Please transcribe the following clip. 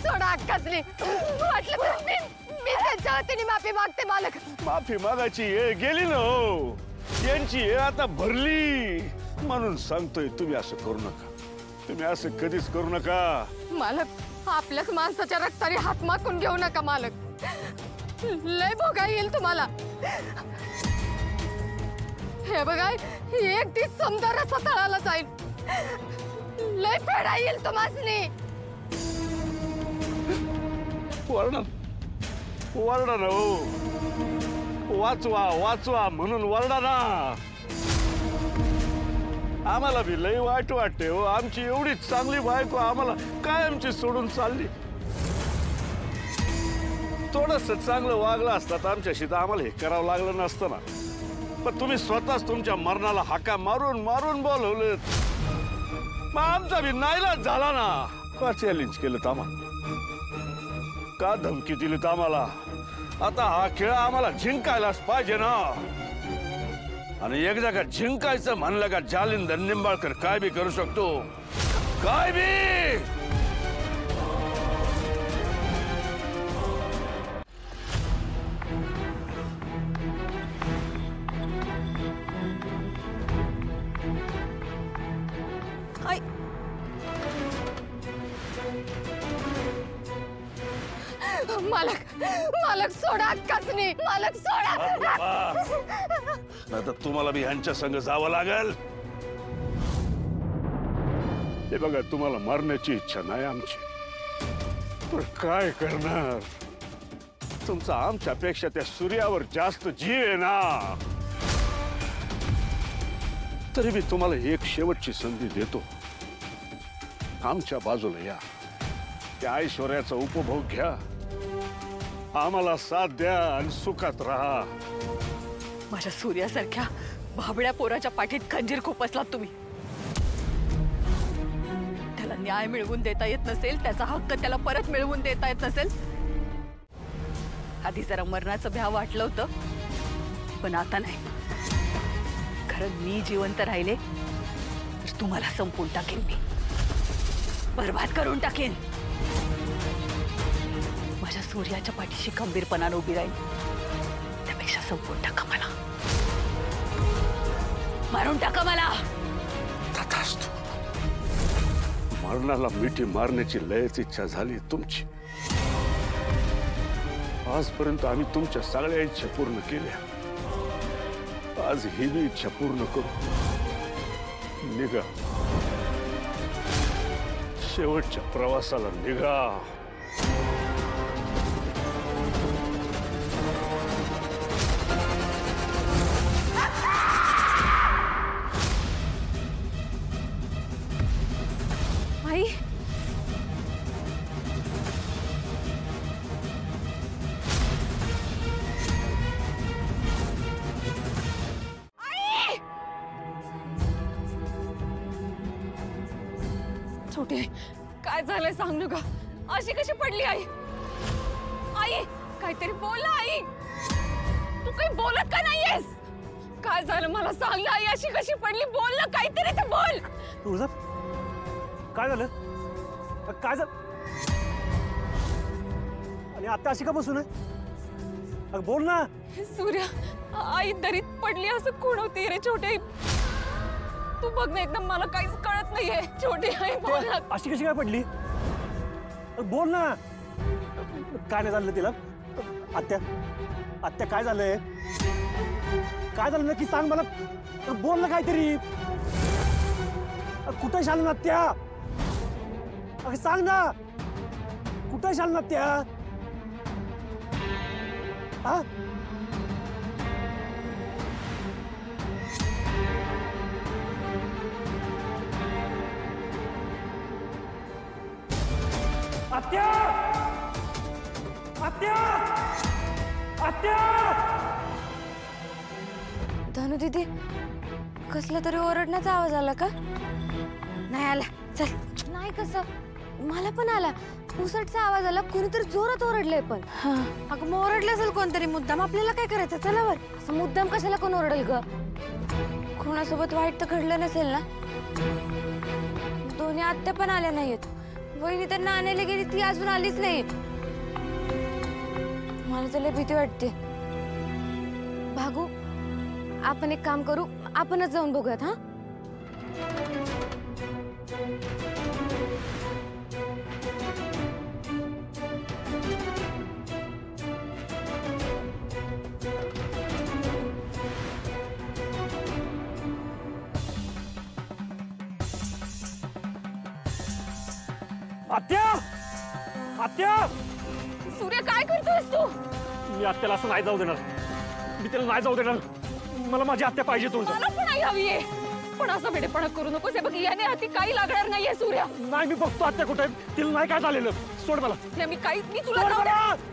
सोडा अक्कासनी. वाटलं तर मी त्यांच्या वतीने माफी मागते मालक. माफी मागायची वेळ गेली ना हो. यांची वेळ आता भरली म्हणून सांगतोय तुम्ही असं करू नका. तुम्ही असं कधीच करू नका. मालक आपल्याच माणसाच्या रक्ताने हात मागून घेऊ नका मालक. लय भोगा येईल तुम्हाला. हे बघा एक दिस समजा रसा तळाला जाईल. लय फेडा येईल तुम्हासनी. वरडा वरडा ना हो. वाचवा वाचवा म्हणून वरडा ना. आम्हाला बी लय वाईट वाटते हो. आमची एवढी चांगली बायको आम्हाला काय आमची सोडून चालली. थोडस चांगलं वागलं असतात आमच्याशी तर आम्हाला हे करावं लागलं नसतं ना. पण तुम्ही स्वतःच तुमच्या मरणाला हाका मारून मारून बोलवलं. मग आमचा बी नाईलाज झाला ना. का चॅलेंज केलं आम्हाला, का धमकी दिली आम्हाला. आता हा खेळ आम्हाला जिंकायलाच पाहिजे ना. आणि एक जागा जिंकायचं म्हणलं का जालिंदर निंबाळकर काय बी करू शकतो. काय बी. मालक मालक सोडा अक्कासनी. मालक सोडा. आता तुम्हाला बी ह्यांच्या संग जावं लागल. हे बघा तुम्हाला मारण्याची इच्छा नाही आमची, पण काय करणार. तुमचा आमच्यापेक्षा त्या सूर्यावर जास्त जीव आहे ना. तरी बी तुम्हाला एक शेवटची संधी देतो. आमच्या बाजूला या. त्या ऐश्वर्याचा उपभोग घ्या. आम्हाला साथ द्या आणि सुखात राहा. माझ्या सूर्यासारख्या भाबड्या पोराच्या पाठीत खंजीर खुपसलात तुम्ही. त्याला न्याय मिळवून देता येत नसेल, त्याचा हक्क त्याला परत मिळवून देता येत नसेल. आधी जरा मरणाचं भ्या वाटलं होतं, पण आता नाही. खरं मी जिवंत राहिले तर तुम्हाला संपून टाकेन. मी बर्बाद करून टाकेन. माझ्या सूर्याच्या पाठीशी खंबीरपणाने उभी राहील. त्यापेक्षा संपून टाका मला. मारून टाका मला. तथास्तु. मरणाला मिठी मारण्याची लयच इच्छा झाली तुमची. आजपर्यंत आम्ही तुमच्या सगळ्या इच्छा पूर्ण केल्या. आज ही बी इच्छा पूर्ण करू. निघा. शेवटच्या प्रवासाला निघा. आई छोटे काय झालंय सांग ना. अशी कशी पडली आई. आई काहीतरी बोल ना. आई तू काही बोलत का नाहीयेस. काय झालं मला सांग ना. आई अशी कशी पडली. बोल ना काहीतरी तर बोल. तुळजा काय झालं. काय झालं. आणि आता अशी का बसून आहे. बोल ना. सूर्या आई दरीत पडली असं कोण होती रे छोटे. तू बघ ना एकदम मला काहीच कळत नाहीये. छोटी आई बोल ना. अशी कशी काय पडली. बोल ना. काय नाही झालं तिला. आत्या आत्या काय झालंय. काय झालं नक्की सांग मला. बोल ना काहीतरी. कुठे शाल ना आत्या. अगं सांग ना. कुठे शाल ना आत्या. हा आत्या. आत्या. आत्या. धनु दीदी कसला तरी ओरडण्याचा आवाज आला का. नाही आला. चल. नाही कसं मला पण आला. उसटचा आवाज आला. कोणीतरी जोरात ओरडलंय. पण अगं मग ओरडलं असेल कोणतरी मुद्दाम. आपल्याला काय करायचं. चला वर. असं मुद्दाम कशाला कोण ओरडेल ग. कोणासोबत वाईट तर घडलं नसेल ना. दोन्ही आत्या पण आल्या नाहीयेत. वहिनी त्यांना आणायला गेली, ती अजून आलीच नाही. मला तर लय भीती वाटते. भागू, आपण एक काम करू, आपणच जाऊन बघूयात. हा, आत्या, आत्या, सूर्य काय करतोयस तू? मी आत्याला असं नाही जाऊ देणार. मी त्याला नाही जाऊ देणार. मला माझी आत्या पाहिजे. तुझं मला पण आई हवीये, पण असं वेडेपणा करू नकोस. हे बघ, याने हाती काही लागणार नाहीये सूर्य. नाही, मी बघतो आत्या कुठे आहे. तिला नाही काय झालेलं. सोड मला. मी तुला सोड जाऊ मला. दे.